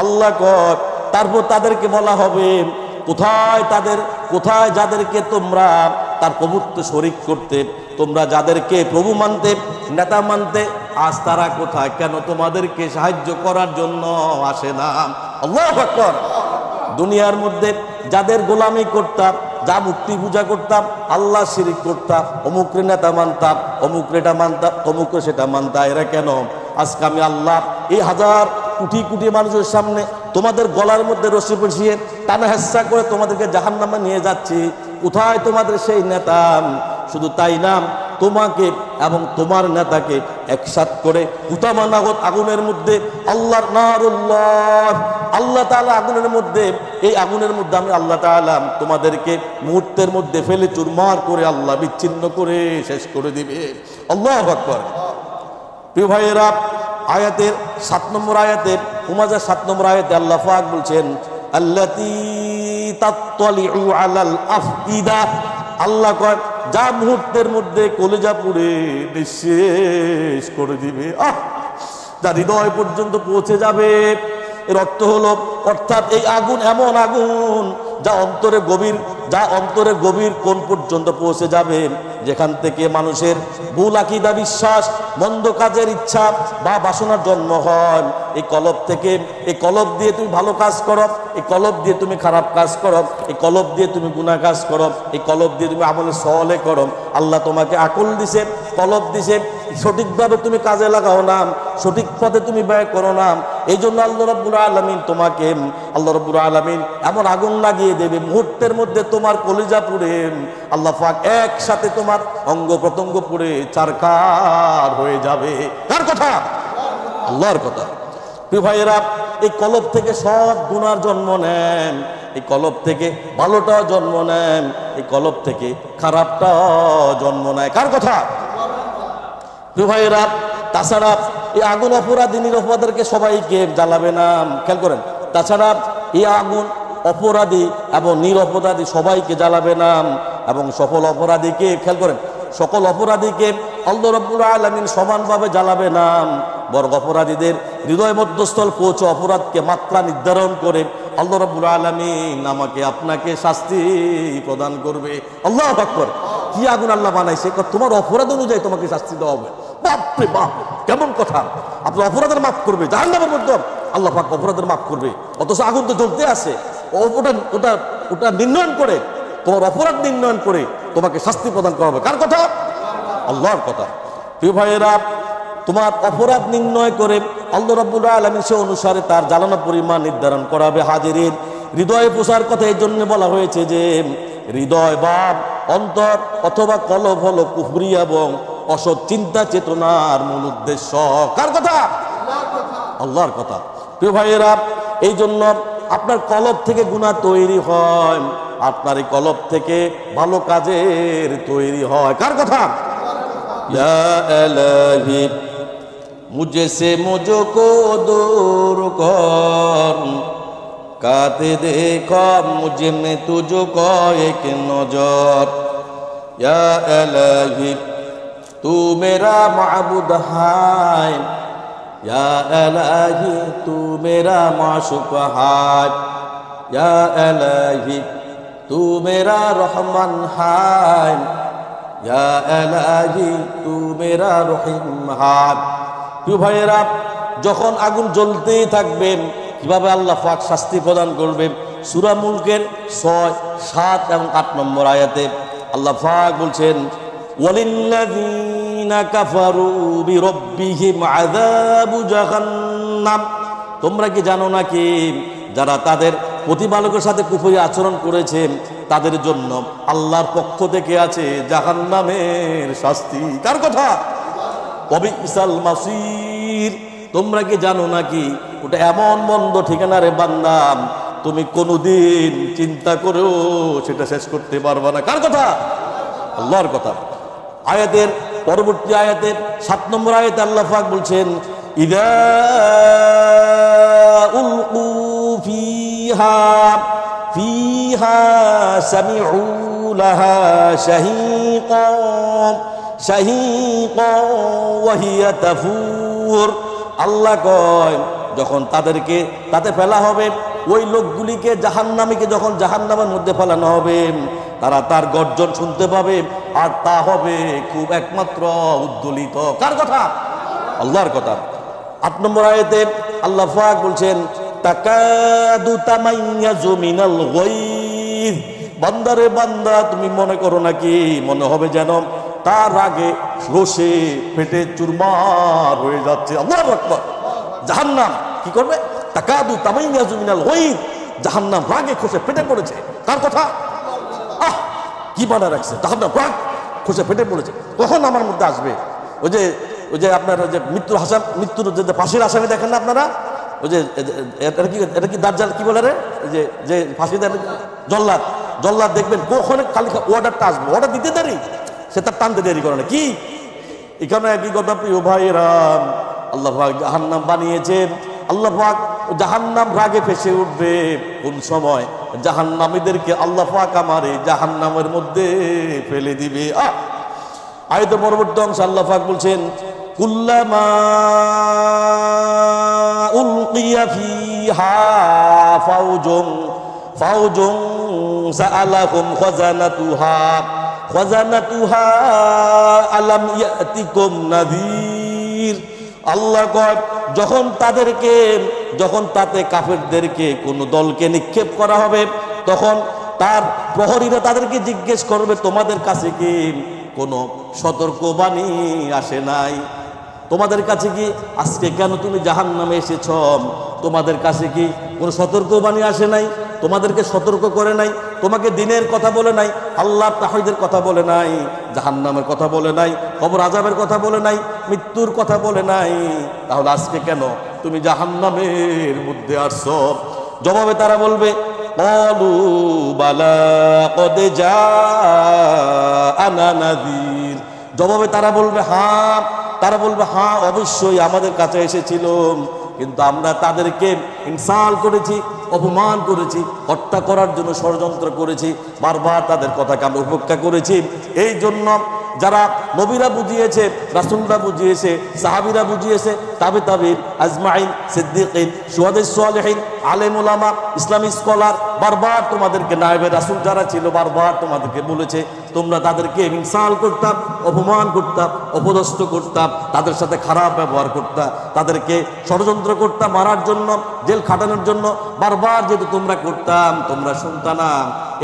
আল্লাহ কয় তারপর তাদেরকে বলা হবে কোথায় যাদেরকে তোমরা তার প্রভুত্ব শরীক করতে, তোমরা যাদেরকে প্রভু মানতে, নেতা মানতে, আজ তারা কোথায়? কেন তোমাদেরকে সাহায্য করার জন্য আসে না? আল্লাহু আকবার। দুনিয়ার মধ্যে যাদের গোলামি করতাম, যা মূর্তি পূজা করতাম, আল্লাহ শিরিক করতাম, অমুকরে নেতা মানতাম, অমুকরে এটা মানতাম, অমুকরে সেটা মানতাম, এরা কেন? আজকে আমি আল্লাহ এই হাজার কোটি কোটি মানুষের সামনে তোমাদের গলার মধ্যে রশি বসিয়ে টানা হেসা করে তোমাদেরকে জাহান্নামে নিয়ে যাচ্ছি। কোথায় তোমাদের সেই নেতা? শুধু তাই না, তোমাকে এবং তোমার নেতাকে একসাথ করে হুতামানাগত আগুনের মধ্যে আল্লাহর নারুল্লাহ, আল্লাহ তাআলা আগুনের মধ্যে, এই আগুনের মধ্যে আমি আল্লাহ তাআলা তোমাদেরকে মুহূর্তের মধ্যে ফেলে চুরমার করে আল্লাহ বিচ্ছিন্ন করে শেষ করে দিবে। আল্লাহু আকবার। প্রিয় ভাইয়েরা, আয়াতের 7 নম্বর আয়াতে হুমাজা 7 নম্বর আয়াতে আল্লাহ পাক বলছেন আল্লাতী তাত্তালিউ আলাল আফইদা। আল্লাহ কয় যা মুহূর্তের মধ্যে কলিজা পুড়ে নিঃশেষ করে দিবে, যা হৃদয় পর্যন্ত পৌঁছে যাবে। এর অর্থ হলো, অর্থাৎ এই আগুন এমন আগুন যা অন্তরে গভীর কোণ পর্যন্ত পৌঁছে যাবে, যেখান থেকে মানুষের ভুল আকীদা, বিশ্বাস, মন্দ কাজের ইচ্ছা বা বাসনার জন্ম হয়। এই কলব থেকে, এই কলব দিয়ে তুমি ভালো কাজ করো, এই কলব দিয়ে তুমি খারাপ কাজ করো, এই কলব দিয়ে তুমি গুনাহ কাজ করো, এই কলব দিয়ে তুমি আমলে সওয়ালে করো। আল্লাহ তোমাকে আকল দিছে, কলব দিছে, সঠিকভাবে তুমি কাজে লাগাও না, সঠিক পথে তুমি ব্যয় করো না। এই জন্য আল্লাহ রাব্বুল আলামিন তোমাকে, আল্লাহ রাব্বুল আলামিন এমন আগুন লাগিয়ে দেবে মুহূর্তের মধ্যে তোমার কলিজা পুড়ে, আল্লাহ পাক একসাথে তোমার অঙ্গ প্রত্যঙ্গ পুড়ে চারকার হয়ে যাবে। কার কথা? আল্লাহর কথা। প্রিয় ভাইয়েরা, এই কলব থেকে সব গুনার জন্ম নেন, এই কলব থেকে ভালোটাও জন্ম নেন, এই কলব থেকে খারাপটাও জন্ম নেয়। কার কথা? প্রিয় ভাইয়েরা, তাছাড়া এই আগুন অপরাধী নিরপরাধীকে সবাইকে জ্বালাবে না, খেয়াল করেন। তাছাড়া এই আগুন অপরাধী এবং নিরপরাধী সবাইকে জ্বালাবে না, এবং সফল অপরাধীকে, খেয়াল করেন, সকল অপরাধীকে আল্লাহ রাব্বুল আলামিন সমানভাবে জ্বালাবে না। বরং অপরাধীদের হৃদয় মধ্যস্থল পৌঁছে অপরাধকে মাত্রা নির্ধারণ করে আল্লাহ রাব্বুল আলামিন আমাকে আপনাকে শাস্তি প্রদান করবে। আল্লাহু আকবার। কি আগুন আল্লাহ বানাইছে, তোমার অপরাধ অনুযায়ী তোমাকে শাস্তি দেওয়া হবে। বাপরে বাপ, কেমন কথা! আপনার অপরাধের মাফ করবে, জাহান্নামের মধ্যে আল্লাহ পাক অপরাধের মাফ করবে, অথচ আগুন তো জ্বলতে আছে। ওটা নির্ণয়ন করে, তোমার অপরাধ নির্ণয়ন করে তোমাকে শাস্তি প্রদান করা হবে। কার কথা? আল্লাহর কথা। প্রিয় ভাইয়েরা, তোমার অপরাধ নির্ণয় করে আল্লাহ রাব্বুল আলামিন সে অনুসারে তার জ্বালানোর পরিমাণ নির্ধারণ করাবে। হাজিরের হৃদয়ে পোষার কথা এই জন্য বলা হয়েছে যে হৃদয় বা অন্তর অথবা কলব হলো কুফরি এবং অসৎ চিন্তা চেতনার মূল উদ্দেশ্য। কার কথা? আল্লাহর কথা। প্রিয় ভাইয়েরা, এই জন্য আপনার কলব থেকে গুনাহ তৈরি হয়, আপনার এই কলব থেকে ভালো কাজের তৈরি হয়। কার কথা? या इलाही मुझसे मुझको दूर कर, काते देखो मुझ में तुझको एक नजर। या इलाही तू मेरा माबूद है, या इलाही तू मेरा माशूक है, या इलाही तू मेरा रहमान है, या इलाही तू मेरा रहीम है। প্রিয় ভাইয়েরা, যখন আগুন জ্বলতেই থাকবে কিভাবে আল্লাহ পাক শাস্তি প্রদান করবেন, সূরা মুলকের 6, 7 এবং 8 নম্বর আয়াতে আল্লাহ পাক বলছেন, ওয়ালিল্লাযীনা কাফারু বিরাব্বিহিম আযাবু জাহান্নাম। তোমরা কি জানো নাকি যারা তাদের প্রতিপালকের সাথে কুফরি আচরণ করেছে তাদের জন্য আল্লাহর পক্ষ থেকে আছে জাহান্নামের শাস্তি। কার কথা? ওয়াবিসাল মাসির। তোমরা কি জানো নাকি ওটা এমন মন্দ ঠিকানা রে বান্দা, তুমি কোনোদিন চিন্তা করেও সেটা শেষ করতে পারবে না। কার কথা? আল্লাহর কথা। আয়াতের পরবর্তী আয়াতের 7 নম্বর আয়াতে আল্লাহ পাক বলছেন, ইযা উলকু ফিহা সামিউ লাহা শাহীকা ওয়া হিয়া তাফুর। আল্লাহ কয় যখন তাদেরকে তাতে ফেলা হবে, ওই লোকগুলিকে জাহান্নামীকে যখন জাহান্নামের মধ্যে ফেলানো হবে, তারা তার গর্জন শুনতে পাবে, আর তা হবে খুব একমাত্র উদ্দোলিত। কার কথা? আল্লাহর কথা। 8 নম্বর আয়াতে আল্লাহ পাক বলছেন, তাকাদু তামাইয়াজু মিনাল গায়জ। বান্দারে বান্দা, তুমি মনে করো নাকি মনে হবে যেন তার আগে রোষে ফেটে চুরমার হয়ে যাচ্ছে। আল্লাহু আকবার। জাহান্নাম কি করবে? তাকাদু তামাইয়াজু মিনাল গায়জ। জাহান্নাম রাগে খসে ফেটে পড়েছে। কার কথা? কি বানা রাখছে? জাহান্নাম রাগ খসে ফেটে পড়েছে। কখন আমার মধ্যে আসবে? ওই যে আপনার যে মৃত্যুর যে ফাঁসির আসামি দেখেন না আপনারা, ওই যে এটা কি দাজ্জাল কি বলে রে, যে ফাঁসি দেন জল্লাদ দেখবেন কখন খালি অর্ডারটা আসবে, অর্ডার দিতে দেরি, সে তার টানতে দেরি করে না। কি এখানে একই কথা প্রিয় ভাইরা, আল্লাহ পাক জাহান্নাম বানিয়েছেন। আল্লাহ পাক জাহান্নাম রাগে ফেসে উঠবে। কোন সময়? জাহান্নামীদেরকে আল্লাহ পাক আমার এই জাহান্নামের মধ্যে ফেলে দিবে। আয়াতের পরবর্তী অংশে আল্লাহ পাক বলছেন, কুল্লামা উলকিয়া ফিহা ফাওজুন সাআলাহুম খাযানাতুহা আলাম ইয়াতিকুম নাযীর। আল্লাহ কয় যখন তাতে কাফেরদেরকে কোন দলকে নিক্ষেপ করা হবে, তখন তার প্রহরীরা তাদেরকে জিজ্ঞেস করবে, তোমাদের কাছে কি কোনো সতর্কবাণী আসে নাই? তোমাদের কাছে কি আজকে কেন তুমি জাহান্নামে এসেছ? তোমাদের কাছে কি কোনো সতর্কবাণী আসে নাই? তোমাদেরকে সতর্ক করে নাই? তোমাকে দিনের কথা বলে নাই? আল্লাহর তাওহীদের কথা বলে নাই? জাহান্নামের কথা বলে নাই? কবর আযাবের কথা বলে নাই? মৃত্যুর কথা বলে নাই? তাহলে আজকে কেন তুমি জাহান্নামের মধ্যে আসছো? জবাবে তারা বলবে, ক্বালু বালা ক্বাদ জাআনা নাযীর। জবাবে তারা বলবে হ্যাঁ, অবশ্যই আমাদের কাছে এসেছিল, কিন্তু আমরা তাদেরকে ইনসাল করেছি, অপমান করেছি, হত্যা করার জন্য ষড়যন্ত্র করেছি, বারবার তাদের কথাকে আমরা উপেক্ষা করেছি। এই জন্য যারা নবীরা বুঝিয়েছে, রাসূলরা বুঝিয়েছে, সাহাবীরা বুঝিয়েছে, তাবিঈন আজমাইন, সিদ্দিকিন, শুহাদায়ে সালেহিন, আলেম উলামা, ইসলামিক স্কলার বারবার তোমাদেরকে, নায়েবে রাসূল যারা ছিল বারবার তোমাদেরকে বলেছে, তোমরা তাদেরকে ইনসাল করতাম, অপমান করতাম, অপদস্থ করতাম, তাদের সাথে খারাপ ব্যবহার করতাম, তাদেরকে ষড়যন্ত্র করতাম মারার জন্য, জেল খাটানোর জন্য বারবার যেহেতু তোমরা করতাম, তোমরা শুনতা না।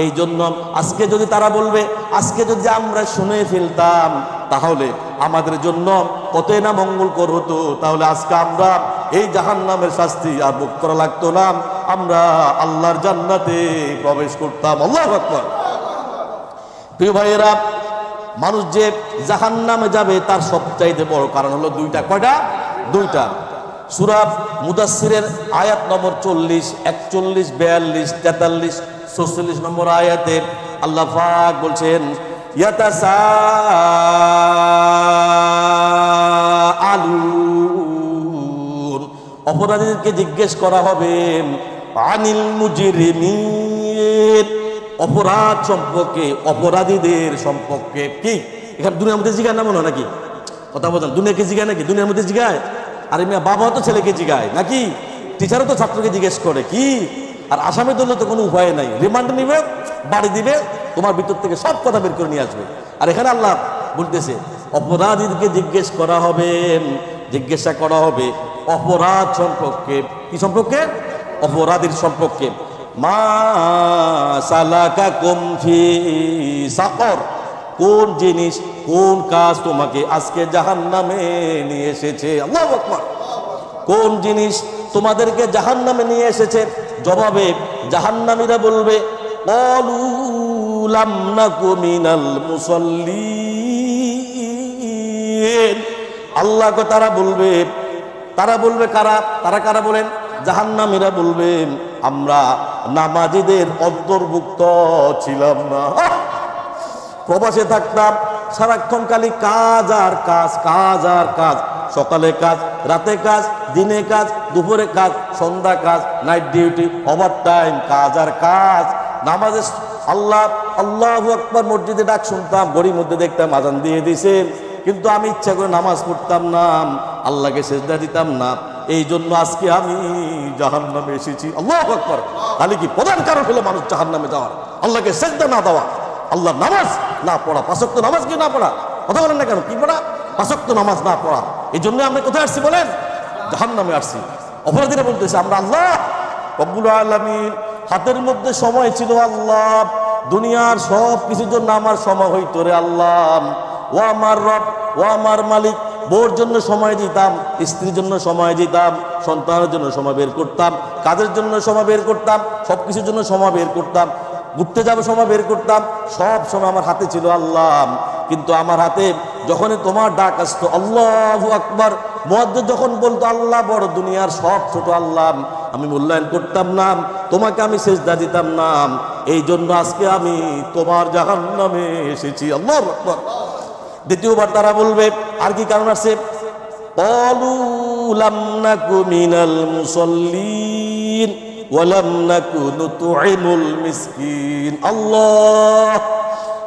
এই জন্য আজকে যদি তারা বলবে, আজকে যদি আমরা শুনে ফেলতাম, তাহলে আমাদের জন্য কতই না মঙ্গলকর হতো। তাহলে আজকে আমরা এই জাহান্নামের শাস্তি আর ভোগ করা লাগতো না, আমরা আল্লাহর জান্নাতে প্রবেশ করতাম। আল্লাহু আকবার। প্রিয় ভাইয়েরা, মানুষ যে জাহান্নামে যাবে তার সবচাইতে বড় কারণ হলো দুইটা। কয়টা? দুইটা। সূরা মুদাসসিরের আয়াত নম্বর 40, 41, 42, 43, 46 নম্বর আয়াতে আল্লাহ পাক বলছেন, ইয়াতাসা তাসাআলুন, অপরাধীদেরকে জিজ্ঞেস করা হবে, আনিল মুজরিমিন, অপরাধ সম্পর্কে, অপরাধীদের সম্পর্কে। কি এখানে দুনিয়ার মধ্যে জিজ্ঞাসা না মনে হয় নাকি? কথা বলেন, দুনিয়াকে জিজ্ঞাসা নাকি? দুনিয়ার মধ্যে জিজ্ঞায়। আর মেয়ে বাবাও তো ছেলেকে জিজ্ঞায় নাকি? টিচারও তো ছাত্রকে জিজ্ঞেস করে কি? আর আসামি ধরলে তো কোনো উপায় নাই, রিমান্ড নিবে, বাড়ি দিবে, তোমার ভিতর থেকে সব কথা বের করে নিয়ে আসবে। আর এখানে আল্লাহ বলতেছে অপরাধীদেরকে জিজ্ঞেস করা হবে, জিজ্ঞাসা করা হবে অপরাধ সম্পর্কে। কি সম্পর্কে? অপরাধীর সম্পর্কে। মা সালাকাকুম ফি সাকর, কোন জিনিস, কোন কাজ তোমাকে আজকে জাহান্নামে নিয়ে এসেছে? আল্লাহু আকবার। কোন জিনিস তোমাদেরকে জাহান্নামে নিয়ে এসেছে? জবাবে জাহান্নামীরা বলবে ক্বালু লাম নাকু মিনাল মুসাল্লিন। আল্লাহকে তারা বলবে কারা? তারা কারা বলেন? জাহান্নামীরা বলবে আমরা নামাজীদের অন্তর্ভুক্ত ছিলাম না। প্রবাসে থাকতাম, সারাক্ষণ খালি কাজ আর কাজ, কাজ আর কাজ, সকালে কাজ, রাতে কাজ, দিনে কাজ, দুপুরে কাজ, সন্ধ্যা কাজ, নাইট ডিউটি, ওভার টাইম, কাজ আর কাজ। নামাজে আল্লাহু আকবার মসজিদে ডাক শুনতাম, ঘড়ির মধ্যে দেখতাম আজান দিয়ে দিছে, কিন্তু আমি ইচ্ছা করে নামাজ পড়তাম না, আল্লাহকে সেজদা দিতাম না। এই জন্য আজকে আমি জাহান্নামে এসেছি। আল্লাহু আকবার। তাহলে কি প্রধান কারণ হলো মানুষ জাহান্নামে যাওয়ার? আল্লাহকে সেজদা না দেওয়া, আল্লাহ নামাজ না পড়া, পাঁচ ওয়াক্ত নামাজ কি না পড়া? কথা বলেন না কেন? কি পড়া? পাঁচ ওয়াক্ত নামাজ না পড়া। এই জন্য আমরা কোথায় আসছি বলেন? জাহান্নামে আসছি। অপরাধীরা বলতেছে আমরা আল্লাহ রব্বুল আলামিন, হাতের মধ্যে সময় ছিল আল্লাহ, দুনিয়ার সব কিছুর জন্য আমার সময় হইতো রে আল্লাহ। ও আমার রব, ও আমার মালিক, বউর জন্য সময় দিতাম, স্ত্রীর জন্য সময় দিতাম, সন্তানের জন্য সময় বের করতাম, কাজের জন্য সময় বের করতাম, সব কিছুর জন্য সময় বের করতাম, ঘুরতে যাবো সময় বের করতাম, সব সময় আমার হাতে ছিল আল্লাহ। কিন্তু আমার হাতে যখনই তোমার ডাক আসতো, আল্লাহু আকবার, মুয়াজ্জিন যখন বলতো আল্লাহ বড়, দুনিয়ার সব ছোট আল্লাহ, আমি মূল্যায়ন করতাম না, তোমাকে আমি সেজদা দিতাম না। এই জন্য আজকে আমি তোমার জাহান্নামে এসেছি। আল্লাহু আকবার। দ্বিতীয়বার তারা বলবে আর কি কারণ আছে? ক্বালু লাম নাকু মিনাল মুসাল্লিন ওয়া লাম নাকু নুতঈমুল মিসকিন। আল্লাহ,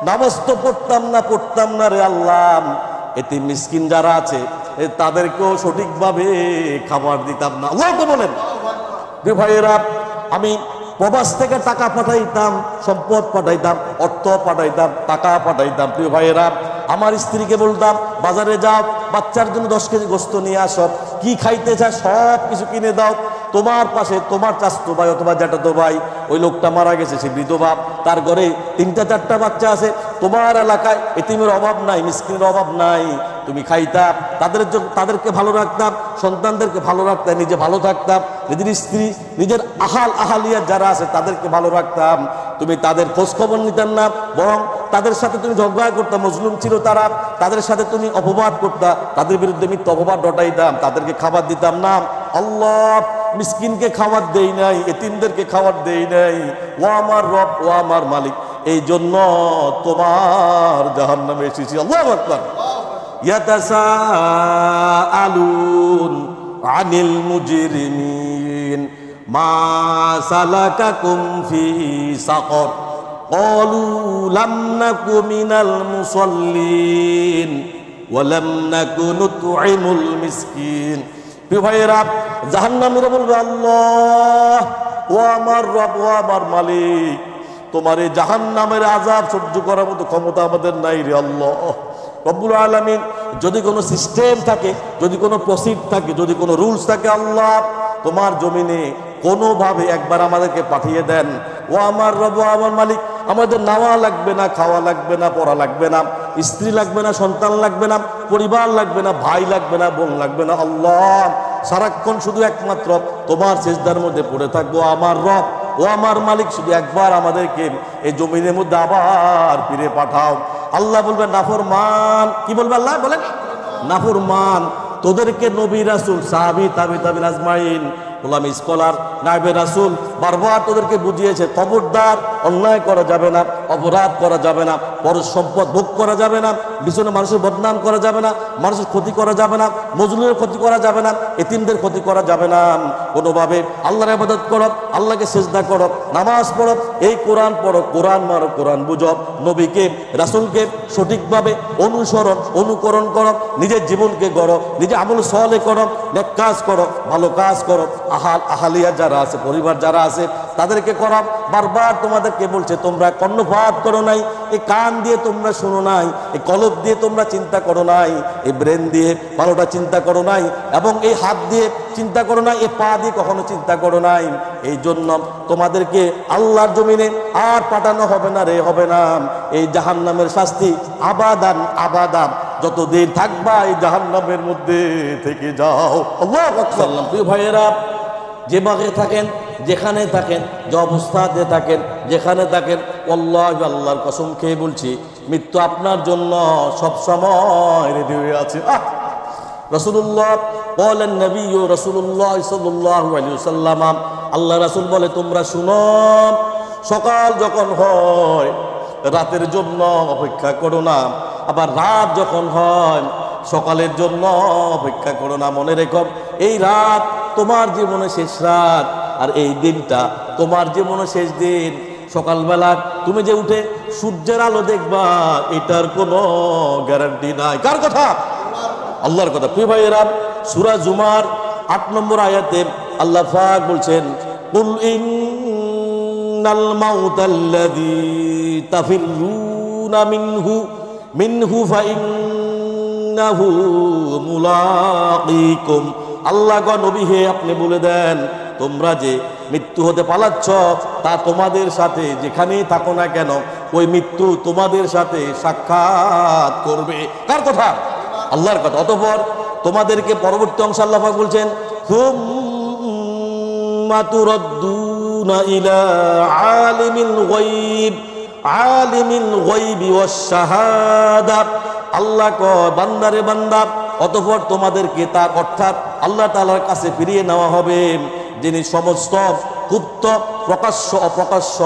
নামাজ তো পড়তাম না রে আল্লাহ, এতে মিসকিন যারা আছে তাদেরকেও সঠিকভাবে খাবার দিতাম না। আল্লাহ তো বলেন ভাইয়েরা, আমি প্রবাস থেকে টাকা পাঠাইতাম, সম্পদ পাঠাইতাম, অর্থ পাঠাইতাম, টাকা পাঠাইতাম। প্রিয় ভাইয়েরা, আমার স্ত্রীকে বলতাম বাজারে যাও, বাচ্চার জন্য 10 কেজি গোস্ত নিয়ে আসো, কি খাইতে চায় সব কিছু কিনে দাও। তোমার পাশে তোমার চাচতো ভাই অথবা জ্যাঠাতো ভাই, ওই লোকটা মারা গেছে, সে বিধবা, তার ঘরে 3টা-4টা বাচ্চা আছে। তোমার এলাকায় এতিমের অভাব নাই, মিসকিনের অভাব নাই, তুমি খাইতাম, তাদেরকে ভালো রাখতাম, সন্তানদেরকে ভালো রাখতাম, নিজে ভালো থাকতাম, নিজের স্ত্রী, নিজের আহালিয়া যারা আছে তাদেরকে ভালো রাখতাম। তুমি তাদের খোঁজ খবর নিতাম না, বরং তাদের সাথে তুমি ঝগড়া করতাম, মজলুম ছিল তারা, তাদের সাথে তুমি অপবাদ করতাম, তাদের বিরুদ্ধে মিথ্যা অপবাদ ডটাইতাম, তাদেরকে খাবার দিতাম না। আল্লাহ, মিসকিনকে খাবার দেই নাই, এতিমদেরকে খাবার দেই নাই। ও আমার রব, ও আমার মালিক, এই জন্য তোমার জাহান্নামে এসেছি। আল্লাহু আকবার। ইয়াতাসাআলুন আনিল মুজরিমিন মা সালাকাকুম ফি সাকর ক্বালু লাম নাকু মিনাল মুসাল্লিন ওয়া লাম নাকু নুতঈমুল মিসকিন। প্রিয় ভাইয়েরা, জাহান্নামীরা বলবে আল্লাহ, ও আমার রব, ও আমার মালিক, তোমার এই জাহান্নামের আযাব সহ্য করার মতো ক্ষমতা আমাদের নাই রে আল্লাহ। রব্বুল আলামিন, যদি কোনো সিস্টেম থাকে, যদি কোনো প্রসিড থাকে, যদি কোনো রুলস থাকে, আল্লাহ তোমার জমিনে কোনোভাবে একবার আমাদেরকে পাঠিয়ে দেন। ও আমার রব, ও আমার মালিক, আমাদের নাওয়া লাগবে না, খাওয়া লাগবে না, পড়া লাগবে না, স্ত্রী লাগবে না, সন্তান লাগবে না, পরিবার লাগবে না, ভাই লাগবে না, বোন লাগবে না। আল্লাহ, সারাক্ষণ শুধু একমাত্র তোমার সিজদার মধ্যে পড়ে থাকবো। আমার রব, ও আমার মালিক, শুধু একবার আমাদেরকে এই জমিনের মধ্যে আবার ফিরে পাঠাও। আল্লাহ বলবেন নাফরমান, কি বলবে আল্লাহ? বলেন নাফরমান, তোদেরকে নবী রাসূল সাহাবী তাবিঈন আজমাইন গোলামী স্কলার নায়েবে রাসূল বারবার তোদেরকে বুঝিয়েছে, খবরদার অন্যায় করা যাবে না, অপরাধ করা যাবে না, পর সম্পদ ভোগ করা যাবে না, পিছনে মানুষের বদনাম করা যাবে না, মানুষের ক্ষতি করা যাবে না, মজলুমের ক্ষতি করা যাবে না, এতিমদের ক্ষতি করা যাবে না। কোনোভাবে আল্লাহর ইবাদত করো, আল্লাহকে সিজদা করো, নামাজ পড়ো, এই কোরআন পড়ো, কোরআন মারো, কোরআন বুঝো, নবীকে রাসূলকে সঠিকভাবে অনুকরণ করো, নিজের জীবনকে গড়ো, নিজে আমল সালেহ করো, নেক কাজ করো, ভালো কাজ করো, আহালিয়া যারা আছে, পরিবার যারা আছে তাদেরকে করা। বারবার তোমাদেরকে বলছে তোমরা কর্ণপাত করো নাই, এই কান দিয়ে তোমরা শোনো নাই, এই কলব দিয়ে তোমরা চিন্তা করো নাই, এই ব্রেন দিয়ে ভালোটা চিন্তা করো নাই, এবং এই হাত দিয়ে চিন্তা করো নাই, এই পা দিয়ে কখনো চিন্তা করো নাই। এই জন্য তোমাদেরকে আল্লাহর জমিনে আর পাঠানো হবে না রে, হবে না। এই জাহান্নামের শাস্তি আবাদান আবাদান, যতদিন থাকবা এই জাহান্নামের মধ্যে থেকে যাও। আল্লাহু আকবার। প্রিয় ভাইয়েরা, যে বাগে থাকেন, যেখানে থাকেন, যে অবস্থাতে থাকেন, যেখানে থাকেন, আল্লাহু আল্লাহর কসম খেয়ে বলছি, মৃত্যু আপনার জন্য সব সময় রেডি হয়ে আছে। রাসূলুল্লাহ বলেন, নবী ও রাসূলুল্লাহ সাল্লাল্লাহু আলাইহি ওয়াসাল্লাম, আল্লাহ রাসূল বলে, তোমরা শুনো, সকাল যখন হয় রাতের জন্য অপেক্ষা করো না, আবার রাত যখন হয় সকালের জন্য অপেক্ষা করো না। মনে রেখো, এই রাত তোমার জীবনে শেষ রাত, আর এই দিনটা তোমার জীবনে শেষ দিন। সকালবেলা তুমি যে উঠে সূর্যের আলো দেখবা, এটার কোনো গ্যারান্টি নাই। কার কথা? আল্লাহর কথা। প্রিয় ভাইয়েরা, সূরা জুমার ৮ নম্বর আয়াতে আল্লাহ পাক বলছেন, কুল ইন্নাল মাউতাল্লাযী তাফিরুনা মিনহু ফাইন্নাহু মুলাকীকুম। আল্লাহ গো নবী হে, আপনি বলে দেন, তোমরা যে মৃত্যু হতে পালাচ্ছ, তা তোমাদের সাথে যেখানেই থাকো না কেন, ওই মৃত্যু তোমাদের সাথে সাক্ষাৎ করবে। কার কথা? আল্লাহর কথা। অতঃপর তোমাদেরকে পরবর্তী অংশ আল্লাহ পাক বলছেন, সুম্মা তুরাদ্দুনা ইলা আলিমিল গায়বি ওয়াশ শাহাদা। আল্লাহ কয়, বান্দারে বান্দা, অতঃপর তোমাদেরকে তার অর্থাৎ আল্লাহ তাআলার কাছে ফিরিয়ে নেওয়া হবে, যিনি সমস্ত গুপ্ত প্রকাশ্য অপ্রকাশ্য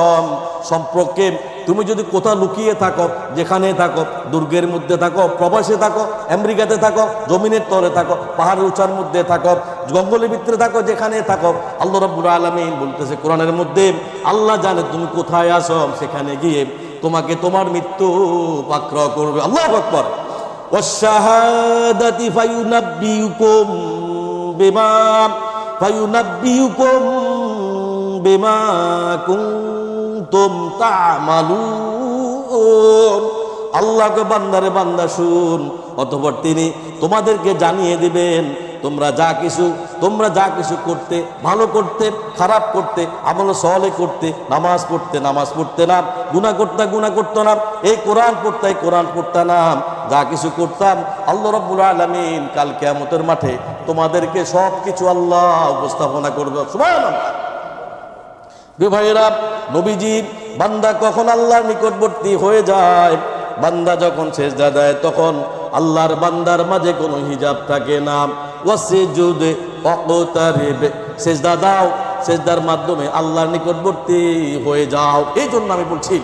সম্পর্কে তুমি যদি কোথাও লুকিয়ে থাকো, যেখানে থাকো, দুর্গের মধ্যে থাকো, প্রবাসে থাকো, আমেরিকাতে থাকো, জমিনের তলে থাকো, পাহাড়ের উঁচার মধ্যে থাকো, জঙ্গলের ভিতরে থাকো, যেখানে থাকো, আল্লাহ রাব্বুল আলামিন বলতেছে কোরআনের মধ্যে, আল্লাহ জানে তুমি কোথায় আছো, সেখানে গিয়ে তোমাকে তোমার মৃত্যু পাকড়াও করবে। আল্লাহু আকবার। ওয়াশ-শাহাদাতি ফায়ুনাব্বিউকুম বিমা কুনতুম তা'মালুন। আল্লাহকে বান্দারে বান্দা শুন, অতঃপর তিনি তোমাদেরকে জানিয়ে দিবেন তোমরা যা কিছু করতে, ভালো করতে, খারাপ করতে, আমল সালেহ করতে, নামাজ পড়তে না, গুনাহ করতে না, এই কোরআন পড়তে না, যা কিছু করতাম, আল্লাহ রাব্বুল আলামিন কাল কিয়ামতের মাঠে তোমাদেরকে সব কিছু আল্লাহ উপস্থাপনা করবে। সুবহানাল্লাহ। ভাইয়েরা, নবীজি বান্দা কখন আল্লাহর নিকটবর্তী হয়ে যায়, বান্দা যখন সেজদা দেয়, তখন আল্লাহর বান্দার মাঝে কোনো হিজাব থাকে না। ওয়াসজুদ ওয়াকতারিব, সেজদা দাও, সেজদার মাধ্যমে আল্লাহর নিকটবর্তী হয়ে যাও। এই জন্য আমি বলছি,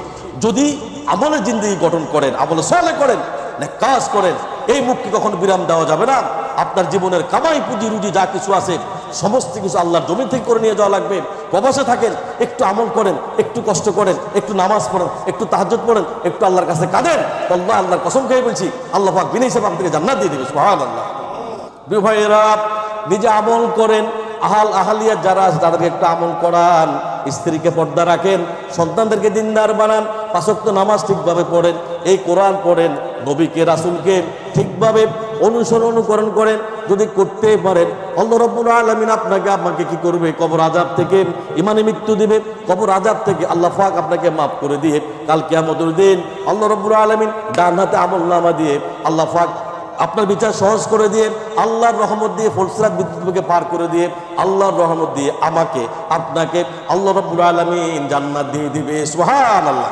যদি আমলের জিন্দেগি গঠন করেন, আমল সালেহ করেন, নেক কাজ করেন, এই মুখকে কখনো বিরাম দেওয়া যাবে না। আপনার জীবনের কামাই পুঁজি রুজি যা কিছু আছে সমস্ত কিছু আল্লাহর জমি থেকে করে নিয়ে যাওয়া লাগবে। প্রবাসে থাকেন, একটু আমল করেন, একটু কষ্ট করেন, একটু নামাজ পড়েন, একটু তাহাজ্জুদ পড়েন, একটু আল্লাহর কাছে কাঁদেন, আল্লাহর কসম খেয়ে বলছি, আল্লাহ পাক বিনা হিসাবে আপনাকে জান্নাত দিয়ে দেবে। সুবহানাল্লাহ। প্রিয় ভাইয়েরা, নিজে আমল করেন, আহালিয়া যারা আছে তাদেরকে একটু আমল করান, স্ত্রীকে পর্দা রাখেন, সন্তানদেরকে দিনদার বানান, ৫ ওয়াক্ত নামাজ ঠিকভাবে পড়েন, এই কোরআন পড়েন, নবীকে রাসূলকে ঠিকভাবে অনুকরণ করেন। যদি করতে পারেন, আল্লাহ রাব্বুল আলামিন আপনাকে আমাকে কি করবে, কবর আযাব থেকে ইমানে মৃত্যু দিবে, কবর আযাব থেকে আল্লাহ পাক আপনাকে মাফ করে দিয়ে কাল কিয়ামতের দিন আল্লাহ রাব্বুল আলামিন ডান হাতে আমলনামা দিয়ে আল্লাহ পাক আপনার বিচার সহজ করে দিয়ে, আল্লাহর রহমত দিয়ে ফুলসিরাত বিদ্যুৎকে পার করে দিয়ে, আল্লাহর রহমত দিয়ে আমাকে আপনাকে আল্লাহ রাব্বুল আলামিন জান্নাত দিয়ে দিবে। সুবহানাল্লাহ।